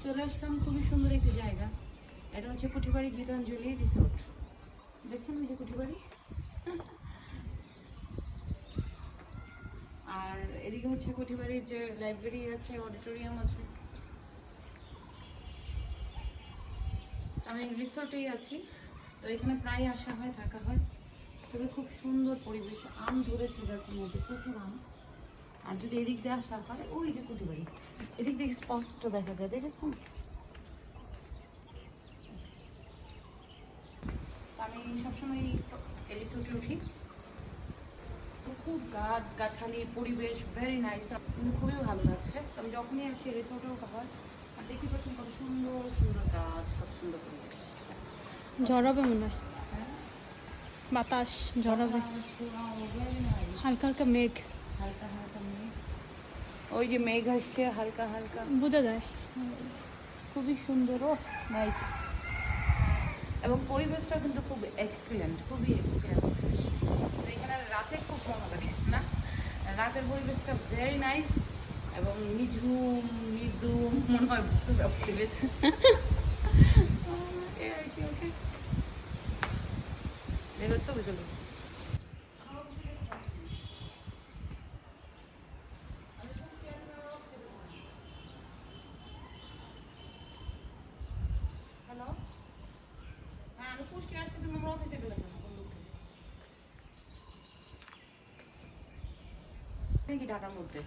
চলে আসলাম খুবই সুন্দর একটি জায়গা। এটা হচ্ছে কুঠিবাড়ি গীতাঞ্জলি রিসোর্ট। দেখছেন ওই যে কুঠিবাড়ি, আর এদিকে হচ্ছে কুঠিবাড়ির যে লাইব্রেরি আছে, অডিটোরিয়াম আছে। আমি রিসোর্টেই আছি, তো এখানে প্রায় আসা হয়, থাকা হয়। তবে খুব সুন্দর পরিবেশ, আম ধরেছে গাছের মধ্যে, প্রচুর আম। আর যদি এদিক দিয়ে আসা হয়, ওই যে কুঠিবাড়ি, এদিক দিয়ে স্পষ্ট দেখা যায়, দেখেছেন? আমি সবসময় এই রিসোর্টে উঠি, তো খুব গাছগাছালি, পরিবেশ ভেরি নাইস, কিন্তু খুবই ভালো লাগছে। আমি যখনই আসি রিসোর্টে ওঠা হয়, আর দেখতে পাচ্ছেন কত সুন্দর সুন্দর গাছ, কত সুন্দর পরিবেশ। ঝরাবে মনে হয়, বাতাস ঝরাবে, হালকা হালকা মেঘ, হালকা হালকা মেঘ, ওই যে মেঘ আসছে হালকা হালকা, বোঝা যায়। খুবই সুন্দর, ও নাইস। এবং পরিবেশটা কিন্তু খুব এক্সিলেন্ট, খুবই এক্সিলেন্ট। এখানে রাতে খুব ভালো লাগে না, রাতের পরিবেশটা ভেরি নাইস এবং নিঝুম মৃদু, মনে হয় পরিবেশ। ছবি চলো। হ্যালো, হ্যাঁ আমি পুষ্টি আসছি, তুমি আমার অফিসে গেলে নাকি ঢাকার মধ্যে?